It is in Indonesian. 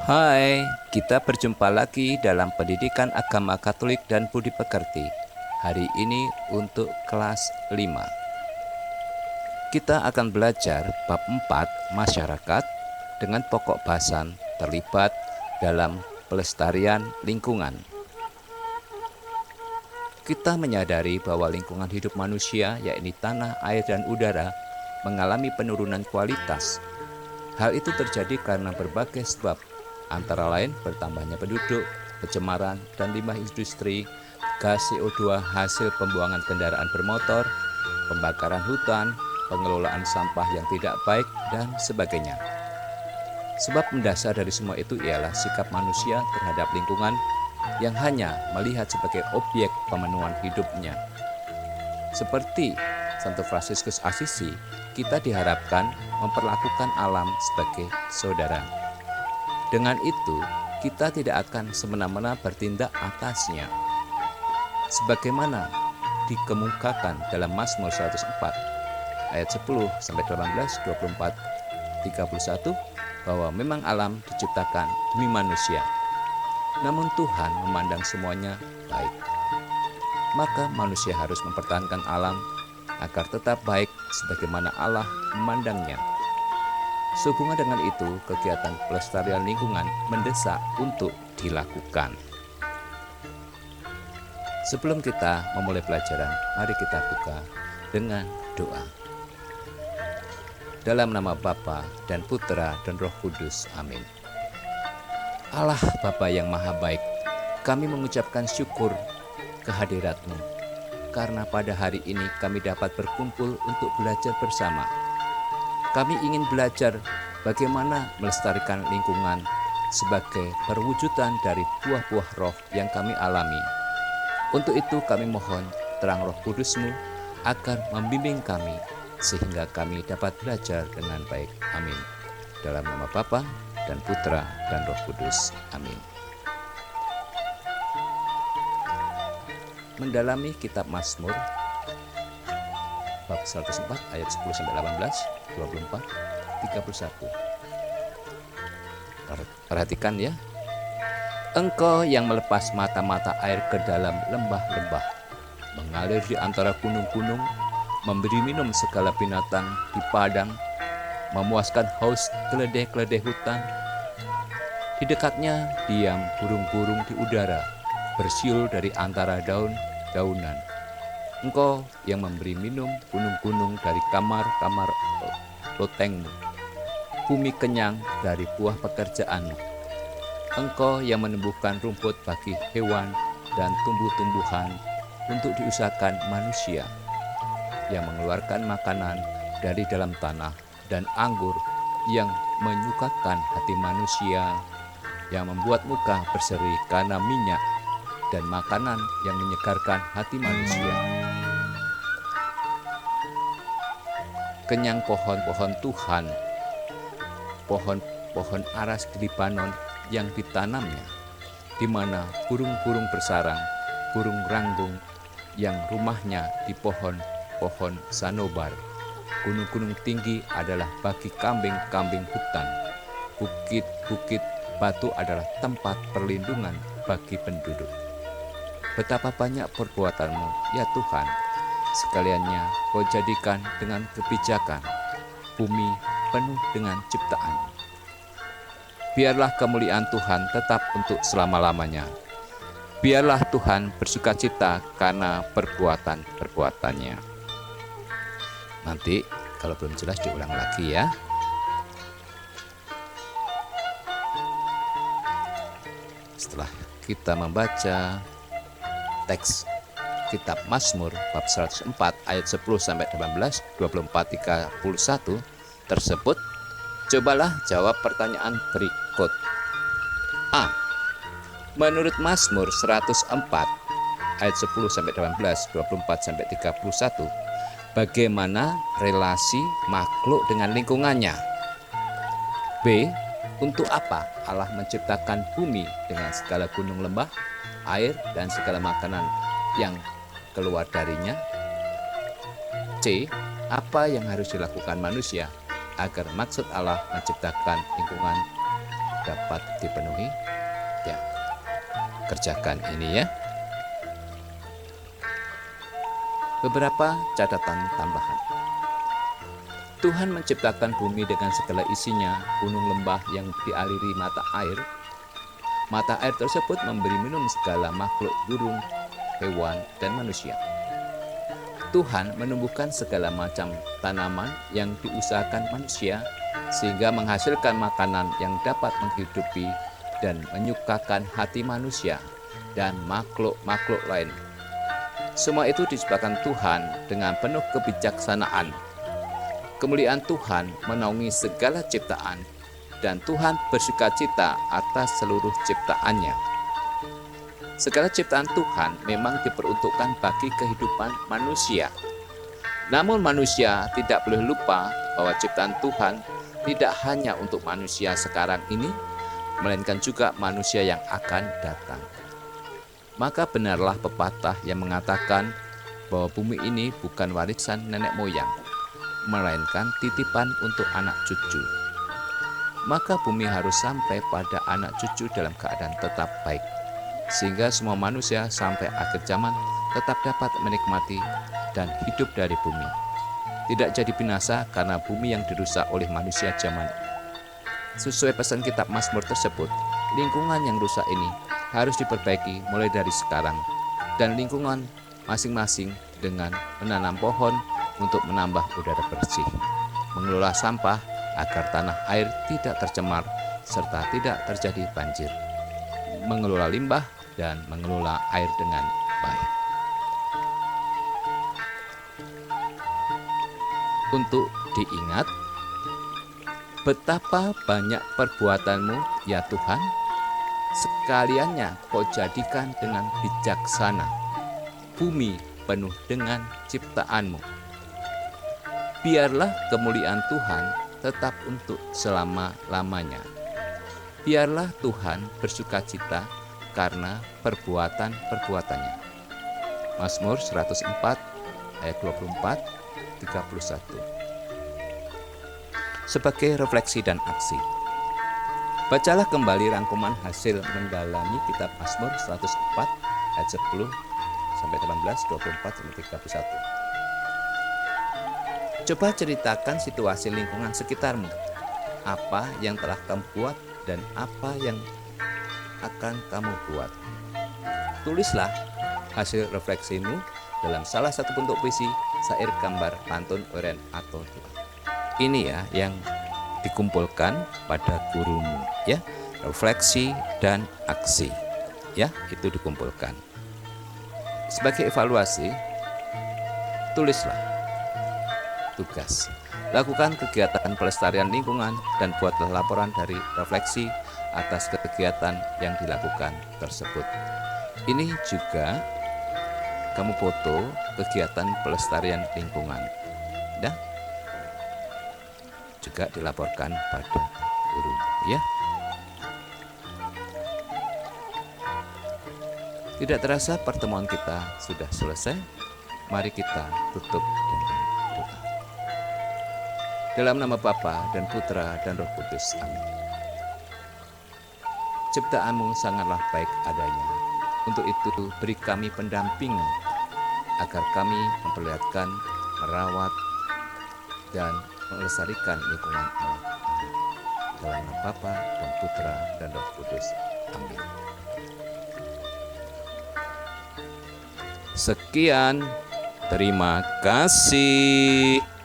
Hai, kita berjumpa lagi dalam pendidikan agama Katolik dan Budi Pekerti. Hari ini untuk kelas 5. Kita akan belajar bab 4 masyarakat dengan pokok bahasan terlibat dalam pelestarian lingkungan. Kita menyadari bahwa lingkungan hidup manusia, yakni tanah, air, dan udara, mengalami penurunan kualitas. Hal itu terjadi karena berbagai sebab, antara lain bertambahnya penduduk, pencemaran dan limbah industri, gas CO2 hasil pembuangan kendaraan bermotor, pembakaran hutan, pengelolaan sampah yang tidak baik, dan sebagainya. Sebab mendasar dari semua itu ialah sikap manusia terhadap lingkungan yang hanya melihat sebagai objek pemenuhan hidupnya. Seperti Santo Fransiskus Assisi, kita diharapkan memperlakukan alam sebagai saudara. Dengan itu, kita tidak akan semena-mena bertindak atasnya. Sebagaimana dikemukakan dalam Mazmur 104 ayat 10 sampai 18, 24, 31 bahwa memang alam diciptakan demi manusia. Namun Tuhan memandang semuanya baik. Maka manusia harus mempertahankan alam agar tetap baik sebagaimana Allah memandangnya. Sehubungan dengan itu, kegiatan pelestarian lingkungan mendesak untuk dilakukan. Sebelum kita memulai pelajaran, mari kita buka dengan doa. Dalam nama Bapa dan Putra dan Roh Kudus, amin. Allah Bapa yang Maha Baik, kami mengucapkan syukur kehadirat-Mu, karena pada hari ini kami dapat berkumpul untuk belajar bersama. Kami ingin belajar bagaimana melestarikan lingkungan sebagai perwujudan dari buah-buah roh yang kami alami. Untuk itu kami mohon terang Roh Kudus-Mu agar membimbing kami sehingga kami dapat belajar dengan baik. Amin. Dalam nama Bapa dan Putra dan Roh Kudus. Amin. Mendalami kitab Mazmur bab 104 ayat 10 sampai 18, 24, 31. Perhatikan ya. Engkau yang melepas mata-mata air ke dalam lembah-lembah, mengalir di antara gunung-gunung, memberi minum segala binatang di padang, memuaskan haus keledai-keledai hutan. Di dekatnya diam burung-burung di udara, bersiul dari antara daun-daunan. Engkau yang memberi minum gunung-gunung dari kamar-kamar lotengmu, bumi kenyang dari buah pekerjaanmu. Engkau yang menumbuhkan rumput bagi hewan dan tumbuh-tumbuhan untuk diusahakan manusia, yang mengeluarkan makanan dari dalam tanah dan anggur yang menyukakan hati manusia, yang membuat muka berseri karena minyak dan makanan yang menyegarkan hati manusia. Kenyang pohon-pohon Tuhan, pohon-pohon aras di Libanon yang ditanamnya, di mana burung-burung bersarang, burung ranggung yang rumahnya di pohon-pohon sanobar. Gunung-gunung tinggi adalah bagi kambing-kambing hutan. Bukit-bukit batu adalah tempat perlindungan bagi penduduk. Betapa banyak perbuatanmu, ya Tuhan, sekaliannya kau jadikan dengan kebijakan, bumi penuh dengan ciptaan. Biarlah kemuliaan Tuhan tetap untuk selama-lamanya. Biarlah Tuhan bersukacita karena perbuatan-perbuatannya. Nanti kalau belum jelas diulang lagi ya. Setelah kita membaca teks kitab Mazmur bab 104 ayat 10 sampai 18, 24, 31 tersebut, cobalah jawab pertanyaan berikut. A. Menurut Mazmur 104 ayat 10 sampai 18, 24 sampai 31, bagaimana relasi makhluk dengan lingkungannya? B. Untuk apa Allah menciptakan bumi dengan segala gunung lembah, air, dan segala makanan yang keluar darinya? C. Apa yang harus dilakukan manusia agar maksud Allah menciptakan lingkungan dapat dipenuhi? Ya, kerjakan ini ya. Beberapa catatan tambahan. Tuhan menciptakan bumi dengan segala isinya, gunung lembah yang dialiri mata air. Mata air tersebut memberi minum segala makhluk burung, hewan, dan manusia. Tuhan menumbuhkan segala macam tanaman yang diusahakan manusia sehingga menghasilkan makanan yang dapat menghidupi dan menyukakan hati manusia dan makhluk-makhluk lain. Semua itu diciptakan Tuhan dengan penuh kebijaksanaan. Kemuliaan Tuhan menaungi segala ciptaan dan Tuhan bersukacita atas seluruh ciptaannya. Segala ciptaan Tuhan memang diperuntukkan bagi kehidupan manusia. Namun manusia tidak boleh lupa bahwa ciptaan Tuhan tidak hanya untuk manusia sekarang ini, melainkan juga manusia yang akan datang. Maka benarlah pepatah yang mengatakan bahwa bumi ini bukan warisan nenek moyang, melainkan titipan untuk anak cucu. Maka bumi harus sampai pada anak cucu dalam keadaan tetap baik, sehingga semua manusia sampai akhir zaman tetap dapat menikmati dan hidup dari bumi. Tidak jadi binasa karena bumi yang dirusak oleh manusia zaman. Sesuai pesan kitab Mazmur tersebut, lingkungan yang rusak ini harus diperbaiki mulai dari sekarang, dan lingkungan masing-masing dengan menanam pohon untuk menambah udara bersih, mengelola sampah agar tanah air tidak tercemar serta tidak terjadi banjir, mengelola limbah dan mengelola air dengan baik. Untuk diingat, betapa banyak perbuatanmu ya Tuhan, sekaliannya kau jadikan dengan bijaksana. Bumi penuh dengan ciptaanmu. Biarlah kemuliaan Tuhan tetap untuk selama-lamanya. Biarlah Tuhan bersukacita karena perbuatan-perbuatannya. Mazmur 104 ayat 24-31. Sebagai refleksi dan aksi, bacalah kembali rangkuman hasil mendalami kitab Mazmur 104 ayat 10 sampai 18, 24 sampai 31. Coba ceritakan situasi lingkungan sekitarmu. Apa yang telah kamu buat dan apa yang akan kamu buat. Tulislah hasil refleksimu dalam salah satu bentuk puisi, syair, gambar, pantun, uraian, atau doa. Ini ya yang dikumpulkan pada gurumu ya, refleksi dan aksi ya, itu dikumpulkan. Sebagai evaluasi, tulislah tugas. Lakukan kegiatan pelestarian lingkungan dan buatlah laporan dari refleksi atas kegiatan yang dilakukan tersebut. Ini juga kamu foto kegiatan pelestarian lingkungan. Dah? Juga dilaporkan pada guru ya. Tidak terasa pertemuan kita sudah selesai. Mari kita tutup dengan doa. Dalam nama Bapa dan Putra dan Roh Kudus. Amin. Ciptaanmu sangatlah baik adanya. Untuk itu beri kami pendampingan agar kami memperlihatkan, merawat, dan melestarikan lingkungan alam. Dalam nama Bapa dan Putra dan Roh Kudus. Amin. Sekian, terima kasih.